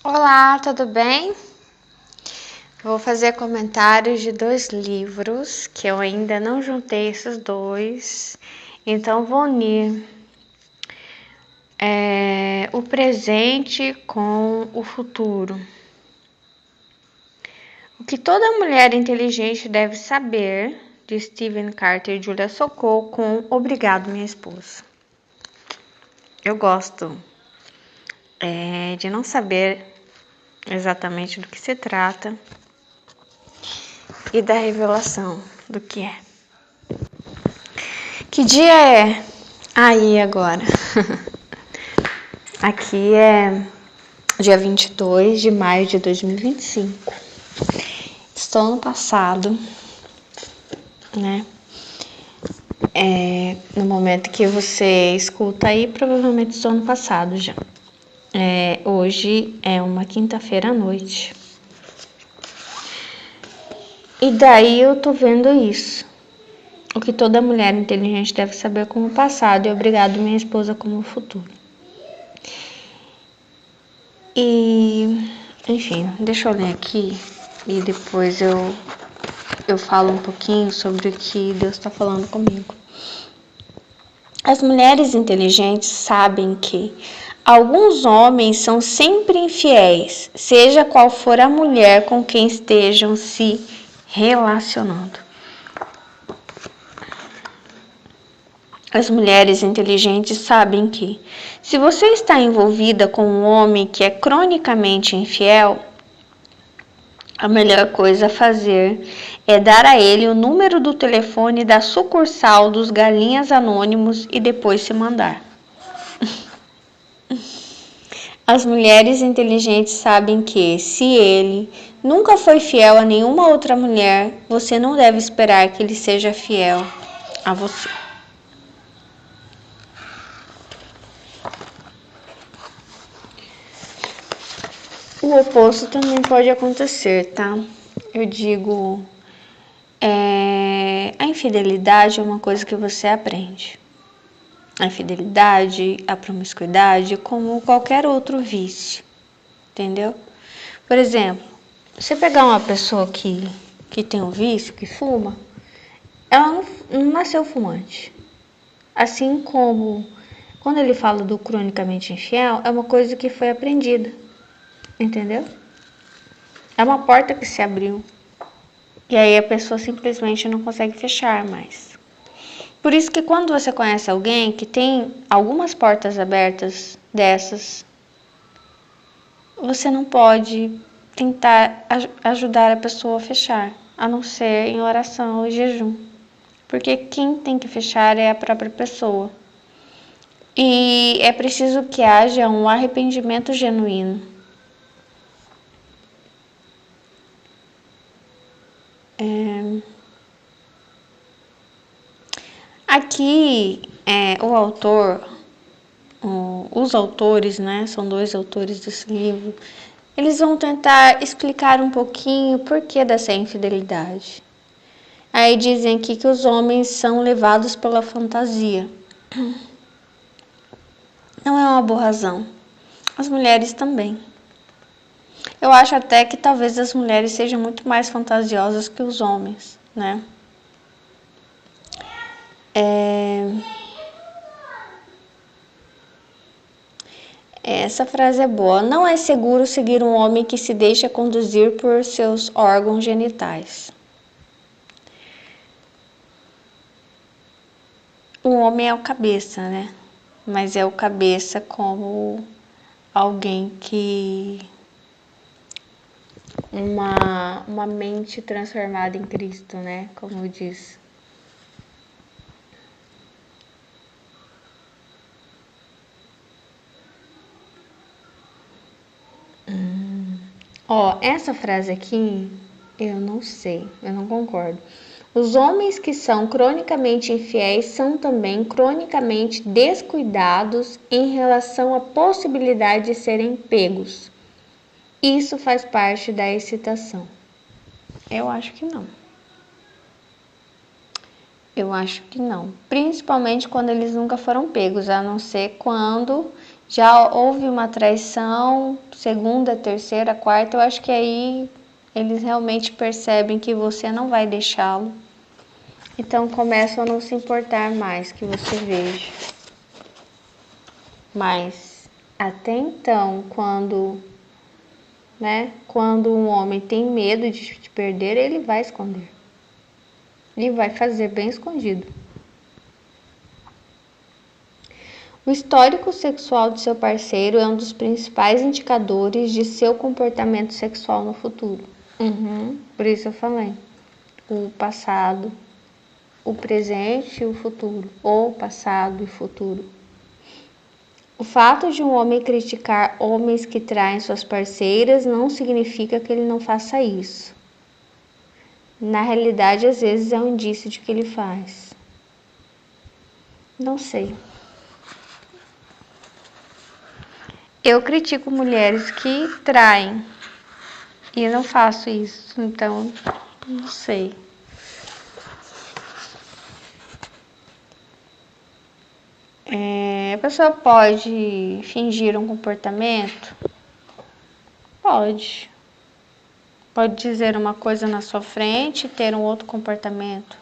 Olá, tudo bem? Vou fazer comentários de 2 livros que eu ainda não juntei esses dois, então vou unir o presente com o futuro. O que toda mulher inteligente deve saber, de Stephen Carter e Julia Sokol, com Obrigado, minha esposa. Eu gosto de não saber exatamente do que se trata e da revelação do que é. Que dia é? Aí agora. Aqui é dia 22 de maio de 2025. Estou no passado, né? No momento que você escuta aí, provavelmente estou no passado já. Hoje é uma quinta-feira à noite. E daí eu tô vendo isso. O que toda mulher inteligente deve saber como o passado e Obrigado, minha esposa, como o futuro. E, enfim, deixa eu ler aqui e depois eu falo um pouquinho sobre o que Deus está falando comigo. As mulheres inteligentes sabem que alguns homens são sempre infiéis, seja qual for a mulher com quem estejam se relacionando. As mulheres inteligentes sabem que, se você está envolvida com um homem que é cronicamente infiel, a melhor coisa a fazer é dar a ele o número do telefone da sucursal dos Galinhas Anônimos e depois se mandar. As mulheres inteligentes sabem que, se ele nunca foi fiel a nenhuma outra mulher, você não deve esperar que ele seja fiel a você. O oposto também pode acontecer, tá? Eu digo, a infidelidade é uma coisa que você aprende. A infidelidade, a promiscuidade, como qualquer outro vício, entendeu? Por exemplo, você pegar uma pessoa que tem um vício, que fuma, ela não nasceu fumante. Assim como, quando ele fala do cronicamente infiel, é uma coisa que foi aprendida, entendeu? É uma porta que se abriu. E aí a pessoa simplesmente não consegue fechar mais. Por isso que quando você conhece alguém que tem algumas portas abertas dessas, você não pode tentar ajudar a pessoa a fechar, a não ser em oração e jejum. Porque quem tem que fechar é a própria pessoa. E é preciso que haja um arrependimento genuíno. Aqui, o autor, os autores, né, são 2 autores desse livro, eles vão tentar explicar um pouquinho o porquê dessa infidelidade. Aí dizem aqui que os homens são levados pela fantasia. Não é uma boa razão. As mulheres também. Eu acho até que talvez as mulheres sejam muito mais fantasiosas que os homens, né? Essa frase é boa. Não é seguro seguir um homem que se deixa conduzir por seus órgãos genitais. O homem é o cabeça, né? Mas é o cabeça como alguém que... Uma mente transformada em Cristo, né? Como diz. Essa frase aqui, eu não sei, eu não concordo. Os homens que são cronicamente infiéis são também cronicamente descuidados em relação à possibilidade de serem pegos. Isso faz parte da excitação. Eu acho que não. Eu acho que não. Principalmente quando eles nunca foram pegos, a não ser quando Já houve uma traição, segunda, terceira, quarta, eu acho que aí eles realmente percebem que você não vai deixá-lo. Então começam a não se importar mais que você veja. Mas até então, quando um homem tem medo de te perder, ele vai esconder. E vai fazer bem escondido. O histórico sexual de seu parceiro é um dos principais indicadores de seu comportamento sexual no futuro. Por isso eu falei. O passado, o presente e o futuro. Ou passado e futuro. O fato de um homem criticar homens que traem suas parceiras não significa que ele não faça isso. Na realidade, às vezes é um indício de que ele faz. Não sei. Eu critico mulheres que traem e eu não faço isso, então não sei. A pessoa pode fingir um comportamento? Pode. Pode dizer uma coisa na sua frente e ter um outro comportamento.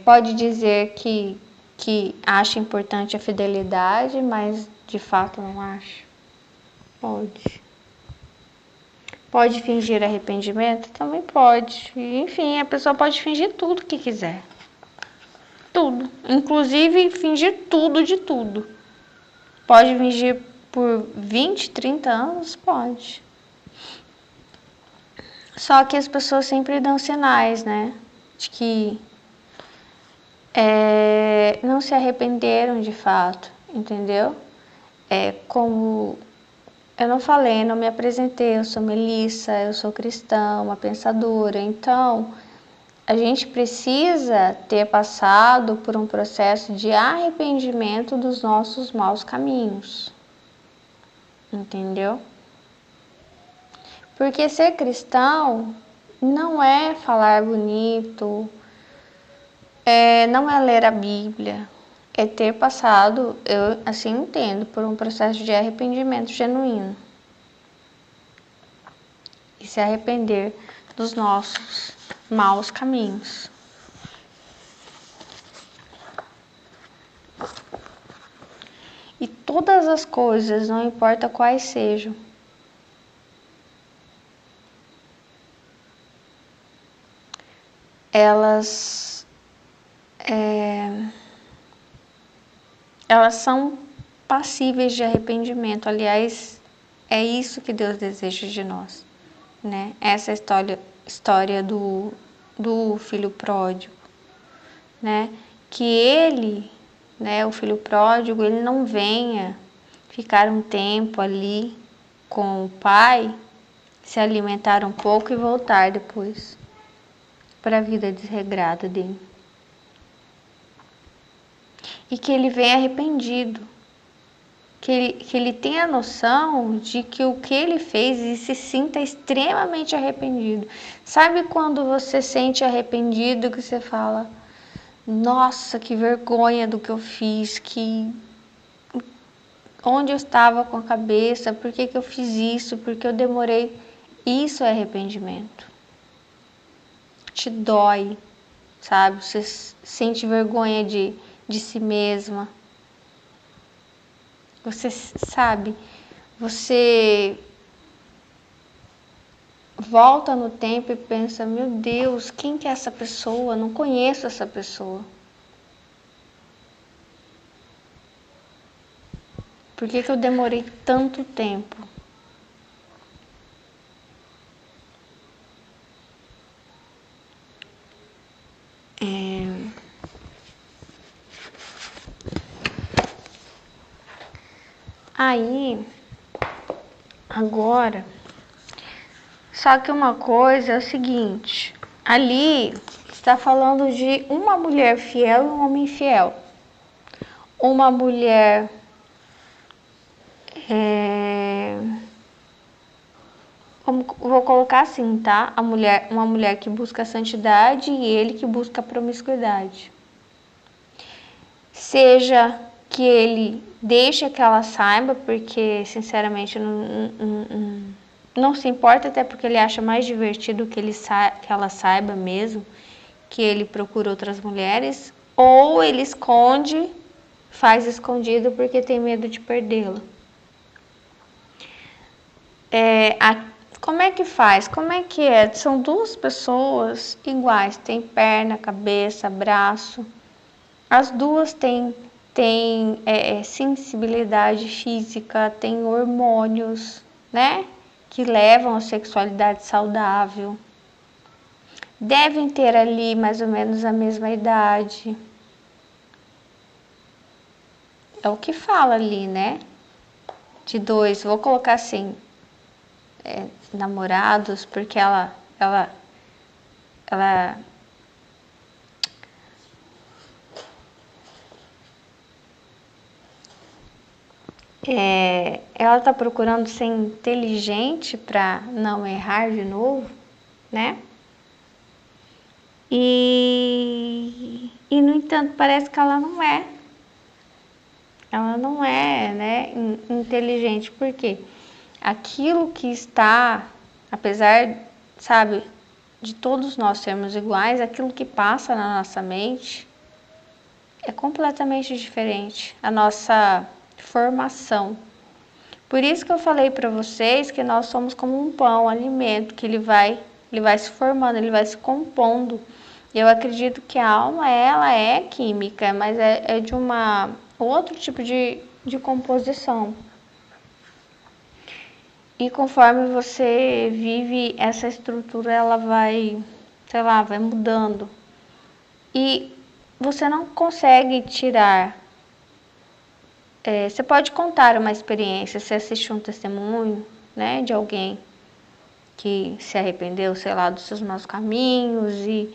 Pode dizer que acha importante a fidelidade, mas de fato não acha. Pode. Pode fingir arrependimento? Também pode. Enfim, a pessoa pode fingir tudo que quiser. Tudo. Inclusive fingir tudo de tudo. Pode fingir por 20, 30 anos? Pode. Só que as pessoas sempre dão sinais, né? De que não se arrependeram de fato, entendeu? Como eu não falei, não me apresentei, eu sou Melissa, eu sou cristã, uma pensadora, então a gente precisa ter passado por um processo de arrependimento dos nossos maus caminhos, entendeu? Porque ser cristão não é falar bonito, não é ler a Bíblia, é ter passado, eu assim entendo, por um processo de arrependimento genuíno. E se arrepender dos nossos maus caminhos. E todas as coisas, não importa quais sejam, elas são passíveis de arrependimento. Aliás, é isso que Deus deseja de nós, né? Essa história do filho pródigo, né? Que ele, né, o filho pródigo, ele não venha ficar um tempo ali com o pai, se alimentar um pouco e voltar depois para a vida desregrada dele. E que ele venha arrependido, que ele tenha a noção de que o que ele fez e se sinta extremamente arrependido. Sabe quando você sente arrependido que você fala, nossa, que vergonha do que eu fiz, onde eu estava com a cabeça, por que eu fiz isso, por que eu demorei. Isso é arrependimento. Te dói, sabe? Você sente vergonha de si mesma. Você sabe, você volta no tempo e pensa, meu Deus, quem que é essa pessoa? Não conheço essa pessoa. Por que eu demorei tanto tempo? Aí, agora, só que uma coisa é o seguinte, ali está falando de uma mulher fiel e um homem fiel. Uma mulher vou colocar assim, tá? Uma mulher que busca a santidade e ele que busca a promiscuidade. seja que ele deixe que ela saiba, porque sinceramente não se importa, até porque ele acha mais divertido que ela saiba mesmo que ele procura outras mulheres, ou ele esconde, faz escondido porque tem medo de perdê-la. Como é que faz? Como é que é? São duas pessoas iguais, tem perna, cabeça, braço. As duas têm sensibilidade física, têm hormônios, né? Que levam a sexualidade saudável. Devem ter ali mais ou menos a mesma idade. É o que fala ali, né? De dois, vou colocar assim, namorados, porque ela ela tá procurando ser inteligente para não errar de novo, né? E no entanto parece que ela não é. Ela não é, né, inteligente, porque aquilo que está, apesar, sabe, de todos nós sermos iguais, aquilo que passa na nossa mente é completamente diferente, a nossa formação. Por isso que eu falei para vocês que nós somos como um pão, um alimento, que ele vai se formando, ele vai se compondo. Eu acredito que a alma, ela é química, mas é de outro tipo de composição. E conforme você vive essa estrutura, ela vai, sei lá, vai mudando. E você não consegue tirar. Você pode contar uma experiência, você assistiu um testemunho, né, de alguém que se arrependeu, sei lá, dos seus maus caminhos e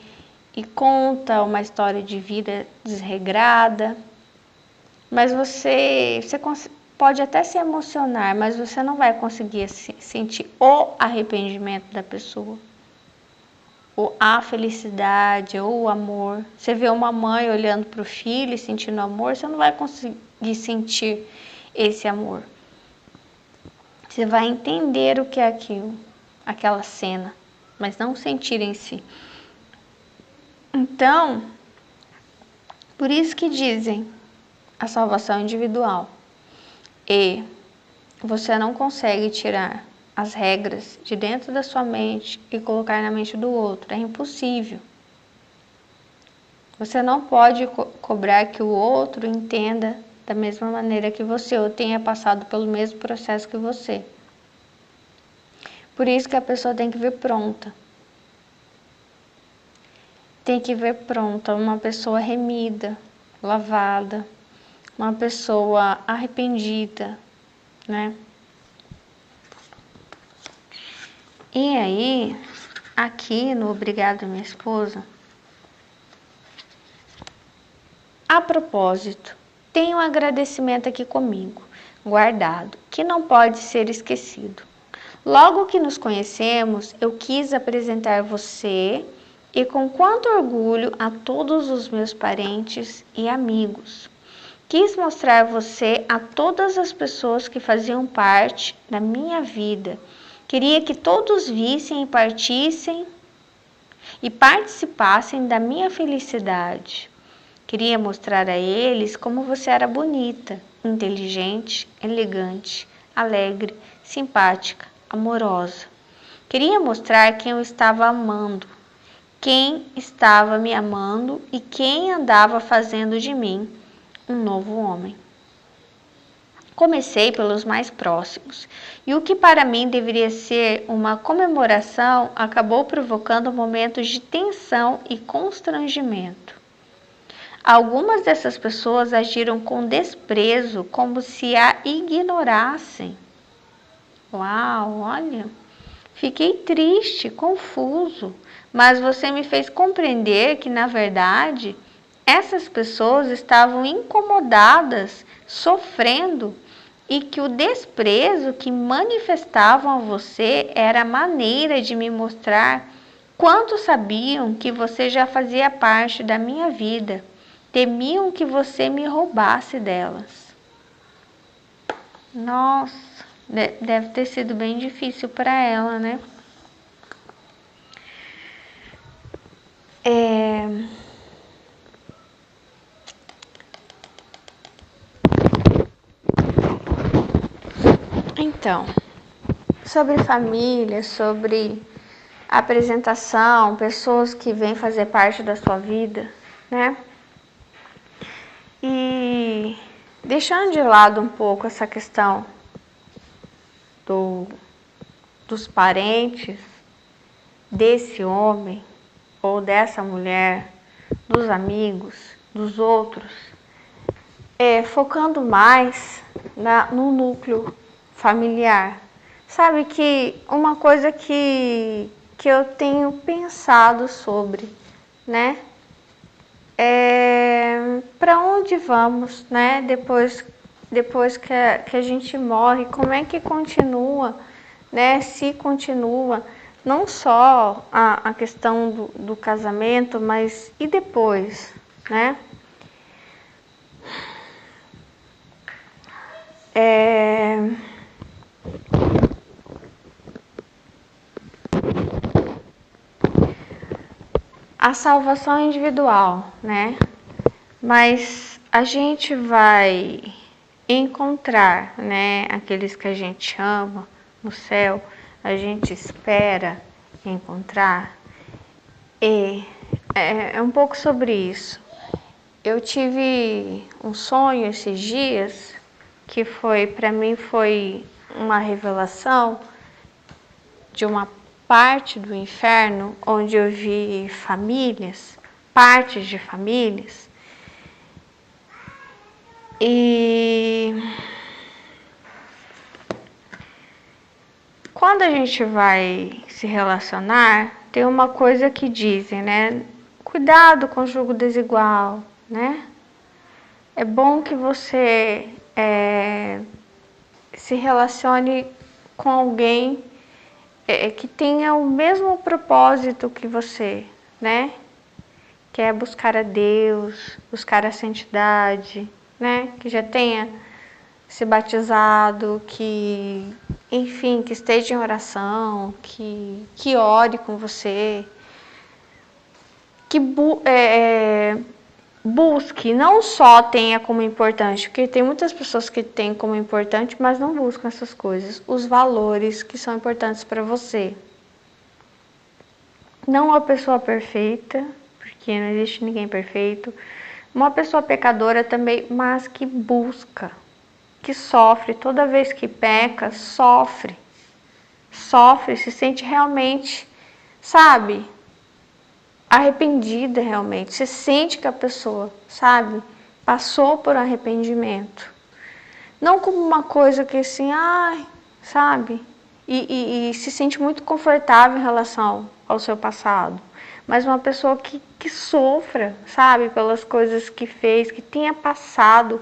conta uma história de vida desregrada, mas você pode até se emocionar, mas você não vai conseguir sentir o arrependimento da pessoa, ou a felicidade, ou o amor. Você vê uma mãe olhando para o filho e sentindo amor, você não vai conseguir sentir esse amor. Você vai entender o que é aquilo, aquela cena, mas não sentir em si. Então, por isso que dizem a salvação individual. E você não consegue tirar as regras de dentro da sua mente e colocar na mente do outro. É impossível. Você não pode cobrar que o outro entenda da mesma maneira que você ou tenha passado pelo mesmo processo que você. Por isso que a pessoa tem que vir pronta. Tem que vir pronta, uma pessoa remida, lavada, uma pessoa arrependida, né? E aí, aqui no Obrigado, Minha Esposa, a propósito, tem um agradecimento aqui comigo, guardado, que não pode ser esquecido. Logo que nos conhecemos, eu quis apresentar você e com quanto orgulho a todos os meus parentes e amigos. Quis mostrar você a todas as pessoas que faziam parte da minha vida. Queria que todos vissem e participassem da minha felicidade. Queria mostrar a eles como você era bonita, inteligente, elegante, alegre, simpática, amorosa. Queria mostrar quem eu estava amando, quem estava me amando e quem andava fazendo de mim um novo homem. Comecei pelos mais próximos, e o que para mim deveria ser uma comemoração acabou provocando momentos de tensão e constrangimento. Algumas dessas pessoas agiram com desprezo, como se a ignorassem. Uau, olha, fiquei triste, confuso, mas você me fez compreender que, na verdade, essas pessoas estavam incomodadas, sofrendo, e que o desprezo que manifestavam a você era a maneira de me mostrar quanto sabiam que você já fazia parte da minha vida, temiam que você me roubasse delas. Nossa, deve ter sido bem difícil para ela, né? Então, sobre família, sobre apresentação, pessoas que vêm fazer parte da sua vida, né? E deixando de lado um pouco essa questão dos parentes desse homem ou dessa mulher, dos amigos, dos outros, focando mais no núcleo familiar. Sabe que uma coisa que eu tenho pensado sobre, né? Para onde vamos, né? Depois que a gente morre, como é que continua, né? Se continua, não só a questão do casamento, mas e depois, né? A salvação individual, né? Mas a gente vai encontrar, né, aqueles que a gente ama no céu, a gente espera encontrar. E é um pouco sobre isso. Eu tive um sonho esses dias que para mim foi uma revelação de uma parte do inferno onde eu vi famílias, partes de famílias. E quando a gente vai se relacionar, tem uma coisa que dizem, né? Cuidado com o jugo desigual, né? É bom que você se relacione com alguém que tenha o mesmo propósito que você, né? Que é buscar a Deus, buscar a santidade, né? Que já tenha se batizado, que, enfim, que esteja em oração, que ore com você, que busque, não só tenha como importante, porque tem muitas pessoas que têm como importante, mas não buscam essas coisas, os valores que são importantes para você. Não uma pessoa perfeita, porque não existe ninguém perfeito, uma pessoa pecadora também, mas que busca, que sofre, toda vez que peca, sofre, se sente realmente, sabe, arrependida realmente, você sente que a pessoa, sabe, passou por arrependimento, não como uma coisa que assim, sabe, e se sente muito confortável em relação ao seu passado, mas uma pessoa que sofra, sabe, pelas coisas que fez, que tenha passado,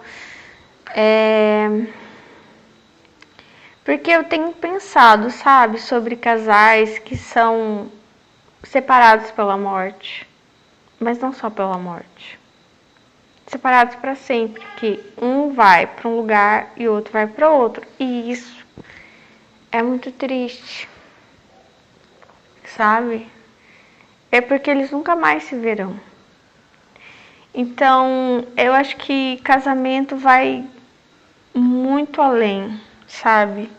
porque eu tenho pensado, sabe, sobre casais que são separados pela morte, mas não só pela morte, separados para sempre, que um vai para um lugar e o outro vai para outro, e isso é muito triste, sabe? É porque eles nunca mais se verão. Então, eu acho que casamento vai muito além, sabe?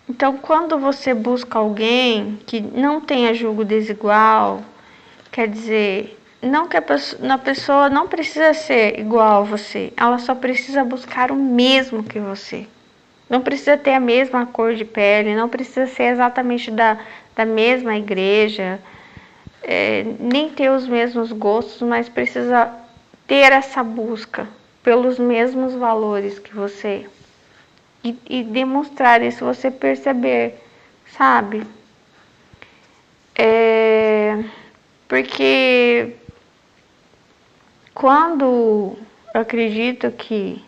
Então, quando você busca alguém que não tenha julgo desigual, quer dizer, não que a pessoa não precisa ser igual a você, ela só precisa buscar o mesmo que você. Não precisa ter a mesma cor de pele, não precisa ser exatamente da mesma igreja, nem ter os mesmos gostos, mas precisa ter essa busca pelos mesmos valores que você. E demonstrar isso, você perceber, sabe? Porque quando eu acredito que,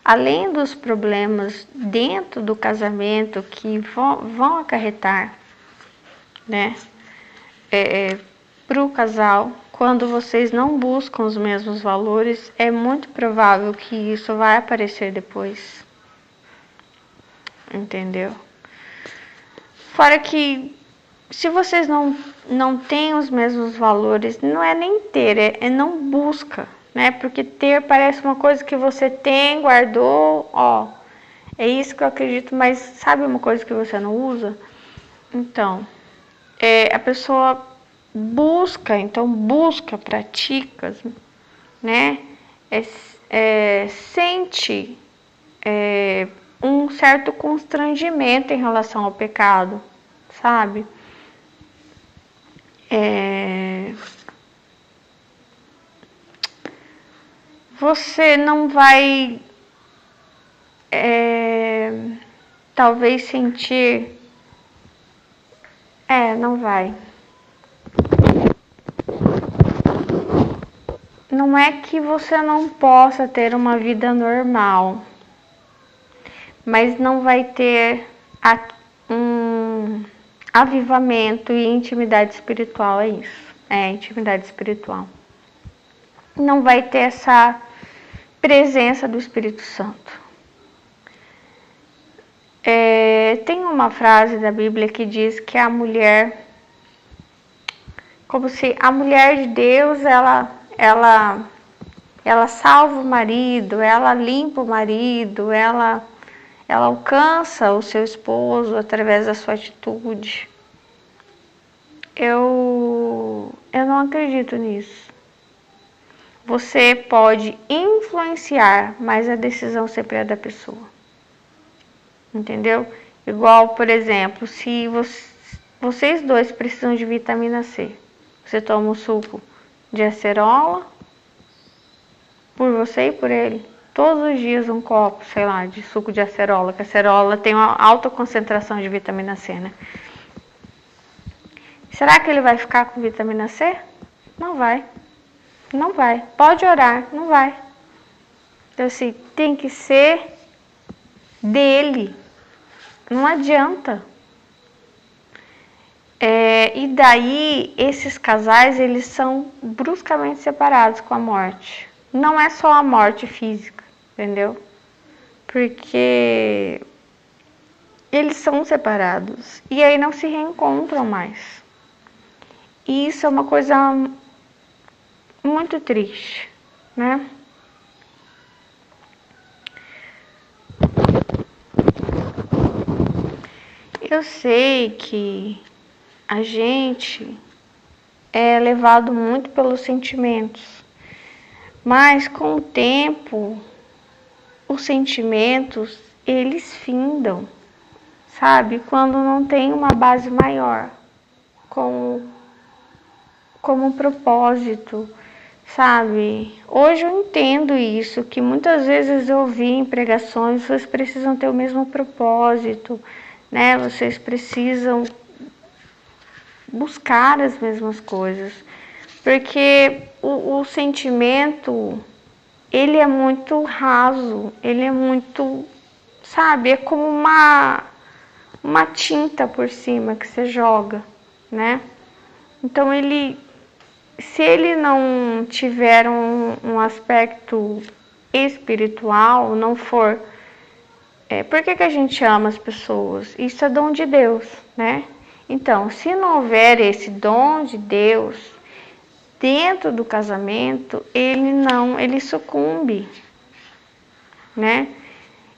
além dos problemas dentro do casamento que vão acarretar, né, para o casal, quando vocês não buscam os mesmos valores, é muito provável que isso vai aparecer depois. Entendeu? Fora que se vocês não têm os mesmos valores, não é nem ter, é não busca, né? Porque ter parece uma coisa que você tem, guardou, ó, é isso que eu acredito, mas sabe uma coisa que você não usa? Então, a pessoa busca, pratica, né? Sente um certo constrangimento em relação ao pecado, sabe? Você não vai talvez sentir, não vai. Não é que você não possa ter uma vida normal, mas não vai ter um avivamento e intimidade espiritual, é isso. É intimidade espiritual. Não vai ter essa presença do Espírito Santo. Tem uma frase da Bíblia que diz que a mulher, como se a mulher de Deus, ela salva o marido, ela limpa o marido, ela alcança o seu esposo através da sua atitude. Eu não acredito nisso. Você pode influenciar, mas a decisão sempre é da pessoa. Entendeu? Igual, por exemplo, se vocês dois precisam de vitamina C, você toma um suco de acerola por você e por ele. Todos os dias um copo, sei lá, de suco de acerola, que a acerola tem uma alta concentração de vitamina C, né? Será que ele vai ficar com vitamina C? Não vai. Não vai. Pode orar, não vai. Então, assim, tem que ser dele. Não adianta. E daí, esses casais, eles são bruscamente separados com a morte. Não é só a morte física, entendeu? Porque eles são separados. E aí não se reencontram mais. E isso é uma coisa muito triste, né? Eu sei que a gente é levado muito pelos sentimentos, mas com o tempo, os sentimentos, eles findam, sabe? Quando não tem uma base maior, como um propósito, sabe? Hoje eu entendo isso, que muitas vezes eu ouvi em pregações, vocês precisam ter o mesmo propósito, né? Vocês precisam buscar as mesmas coisas, porque o sentimento, ele é muito raso, ele é muito, sabe? É como uma tinta por cima que você joga, né? Então se ele não tiver um aspecto espiritual, não for... por que a gente ama as pessoas? Isso é dom de Deus, né? Então, se não houver esse dom de Deus dentro do casamento, ele sucumbe, né?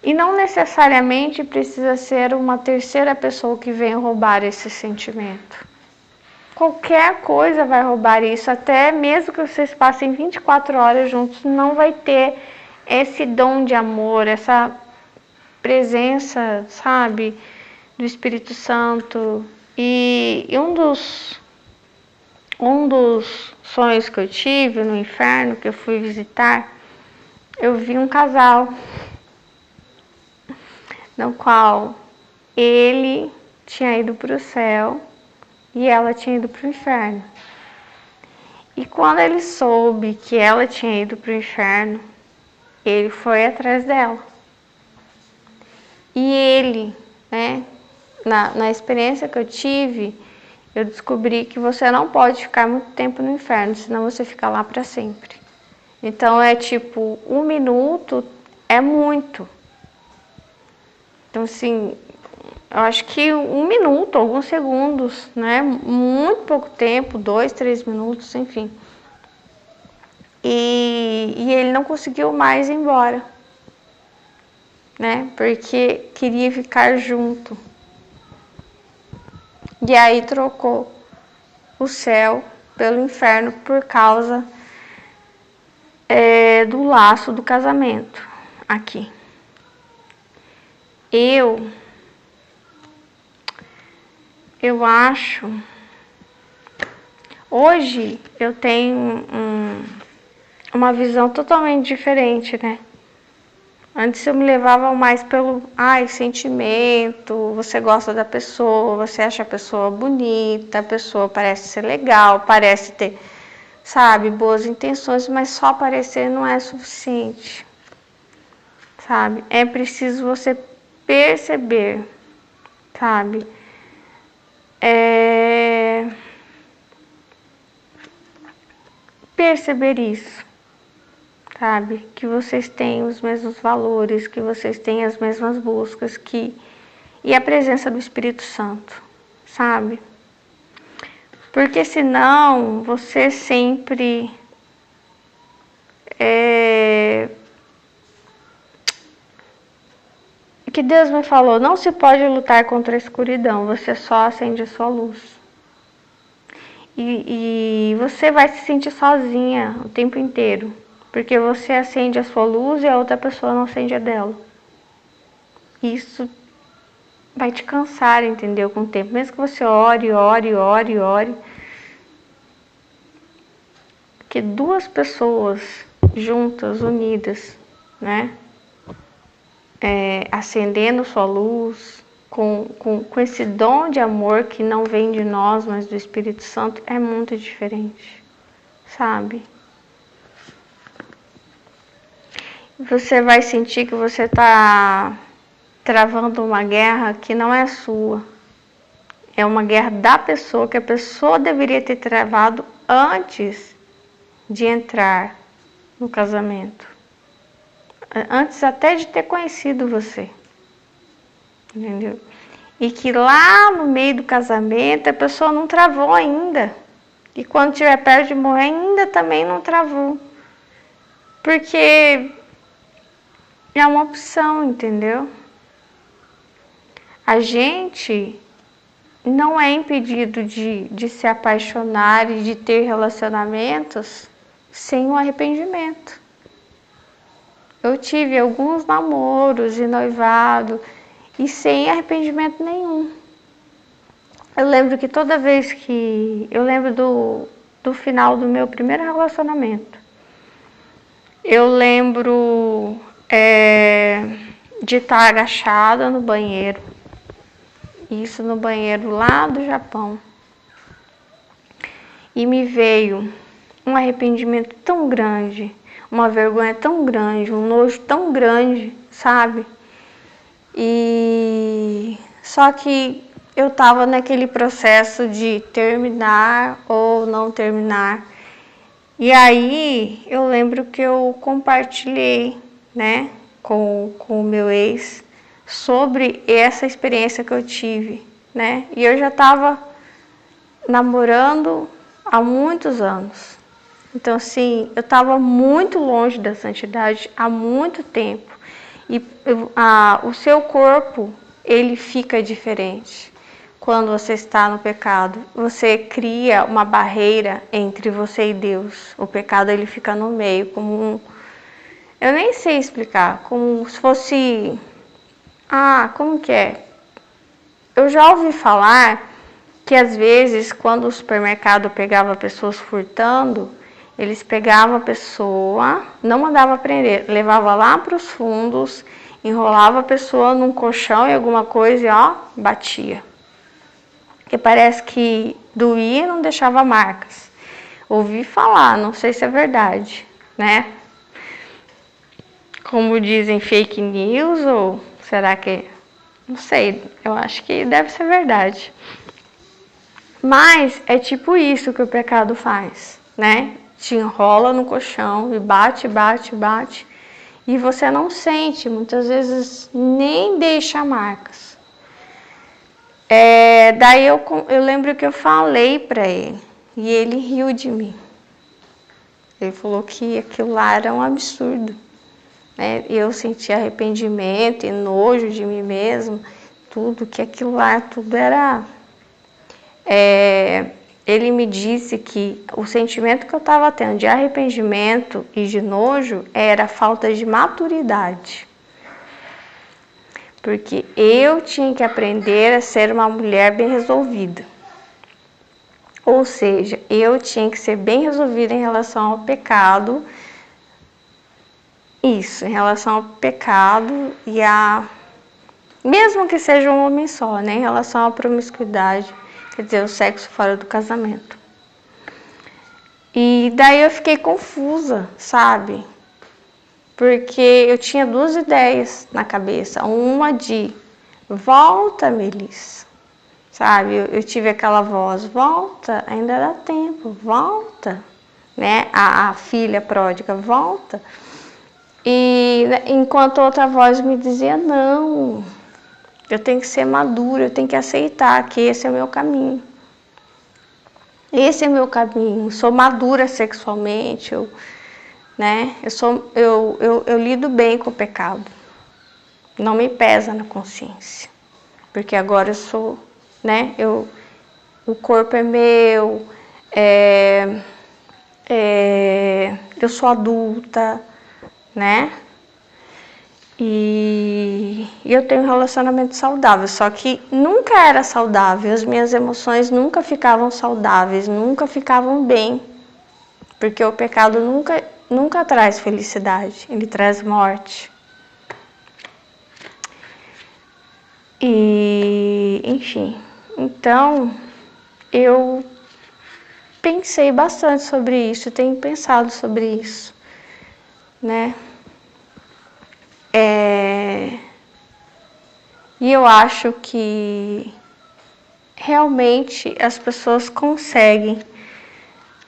E não necessariamente precisa ser uma terceira pessoa que venha roubar esse sentimento. Qualquer coisa vai roubar isso, até mesmo que vocês passem 24 horas juntos, não vai ter esse dom de amor, essa presença, sabe, do Espírito Santo. E um dos sonhos que eu tive no inferno, que eu fui visitar, eu vi um casal, no qual ele tinha ido para o céu e ela tinha ido para o inferno. E quando ele soube que ela tinha ido para o inferno, ele foi atrás dela. E ele, né, na experiência que eu tive, eu descobri que você não pode ficar muito tempo no inferno, senão você fica lá para sempre. Então é tipo, 1 minuto é muito. Então assim, eu acho que 1 minuto, alguns segundos, né? Muito pouco tempo, 2, 3 minutos, enfim. E ele não conseguiu mais ir embora, né? Porque queria ficar junto. E aí trocou o céu pelo inferno por causa do laço do casamento aqui. Eu acho, hoje eu tenho uma visão totalmente diferente, né? Antes eu me levava mais pelo sentimento, você gosta da pessoa, você acha a pessoa bonita, a pessoa parece ser legal, parece ter, sabe, boas intenções, mas só parecer não é suficiente, sabe? É preciso você perceber, sabe? Perceber isso, sabe? Que vocês têm os mesmos valores, que vocês têm as mesmas buscas, e a presença do Espírito Santo, sabe? Porque senão você sempre que Deus me falou, não se pode lutar contra a escuridão, você só acende a sua luz. E você vai se sentir sozinha o tempo inteiro, porque você acende a sua luz e a outra pessoa não acende a dela. Isso vai te cansar, entendeu? Com o tempo, mesmo que você ore, que 2 pessoas juntas, unidas, né? Acendendo sua luz, com esse dom de amor que não vem de nós, mas do Espírito Santo, é muito diferente, sabe? Você vai sentir que você está travando uma guerra que não é sua. É uma guerra da pessoa, que a pessoa deveria ter travado antes de entrar no casamento. Antes até de ter conhecido você. Entendeu? E que lá no meio do casamento a pessoa não travou ainda. E quando estiver perto de morrer ainda também não travou. Porque é uma opção, entendeu? A gente não é impedido de se apaixonar e de ter relacionamentos sem o arrependimento. Eu tive alguns namoros e noivado e sem arrependimento nenhum. Eu lembro que toda vez que... Eu lembro do final do meu primeiro relacionamento. Eu lembro de estar agachada no banheiro. Isso no banheiro lá do Japão. E me veio um arrependimento tão grande, uma vergonha tão grande, um nojo tão grande, sabe? E só que eu estava naquele processo de terminar ou não terminar. E aí eu lembro que eu compartilhei, né, com o meu ex sobre essa experiência que eu tive, né? E eu já estava namorando há muitos anos. Então, assim, eu estava muito longe da santidade há muito tempo. E o seu corpo, ele fica diferente. Quando você está no pecado, você cria uma barreira entre você e Deus. O pecado, ele fica no meio, como eu nem sei explicar, como se fosse... como que é? Eu já ouvi falar que às vezes, quando o supermercado pegava pessoas furtando, eles pegavam a pessoa, não mandavam prender, levava lá para os fundos, enrolava a pessoa num colchão e alguma coisa e batia. Porque parece que doía e não deixava marcas. Ouvi falar, não sei se é verdade, né? Como dizem, fake news, ou será que... Não sei, eu acho que deve ser verdade. Mas é tipo isso que o pecado faz, né? Te enrola no colchão e bate, bate, bate. E você não sente, muitas vezes nem deixa marcas. Daí eu lembro que eu falei para ele e ele riu de mim. Ele falou que aquilo lá era um absurdo, né? Eu senti arrependimento e nojo de mim mesmo, tudo, que aquilo lá tudo era... Ele me disse que o sentimento que eu estava tendo de arrependimento e de nojo era falta de maturidade. Porque eu tinha que aprender a ser uma mulher bem resolvida. Ou seja, eu tinha que ser bem resolvida em relação ao pecado. Isso, em relação ao pecado e mesmo que seja um homem só, né? Em relação à promiscuidade, quer dizer, o sexo fora do casamento. E daí eu fiquei confusa, sabe? Porque eu tinha duas ideias na cabeça. Uma de volta, Melissa, sabe? Eu tive aquela voz, volta, ainda dá tempo, volta, né? A filha pródiga, volta. E enquanto outra voz me dizia, não, eu tenho que ser madura, eu tenho que aceitar que esse é o meu caminho. Esse é o meu caminho, eu sou madura sexualmente, né? Eu lido bem com o pecado. Não me pesa na consciência. Porque agora eu sou, né? O corpo é meu, eu sou adulta, né? E eu tenho um relacionamento saudável, só que nunca era saudável, as minhas emoções nunca ficavam saudáveis, nunca ficavam bem, porque o pecado nunca traz felicidade, ele traz morte. E, enfim, então eu pensei bastante sobre isso, tenho pensado sobre isso, né? E eu acho que realmente as pessoas conseguem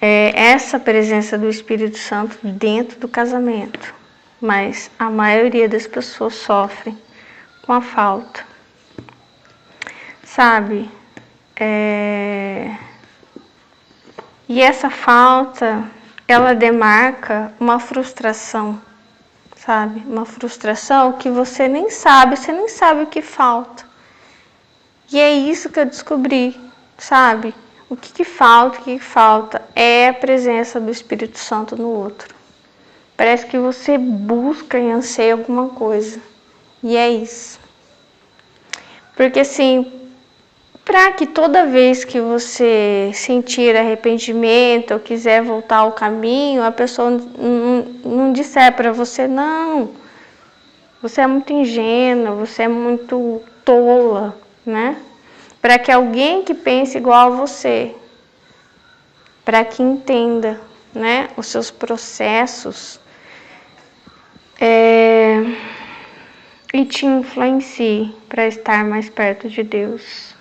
essa presença do Espírito Santo dentro do casamento, mas a maioria das pessoas sofrem com a falta, sabe? E essa falta, ela demarca uma frustração, sabe? Uma frustração que você nem sabe o que falta. E é isso que eu descobri, sabe? O que falta é a presença do Espírito Santo no outro. Parece que você busca e anseia alguma coisa. E é isso. Porque assim, para que toda vez que você sentir arrependimento ou quiser voltar ao caminho, a pessoa não disser para você, não, você é muito ingênua, você é muito tola, né? Para que alguém que pense igual a você, para que entenda, né, os seus processos e te influencie para estar mais perto de Deus.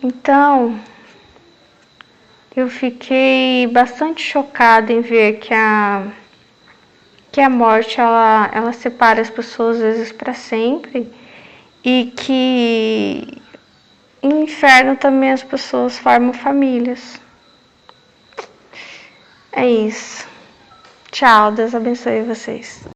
Então, eu fiquei bastante chocada em ver que a morte ela separa as pessoas às vezes para sempre e que no inferno também as pessoas formam famílias. É isso. Tchau, Deus abençoe vocês.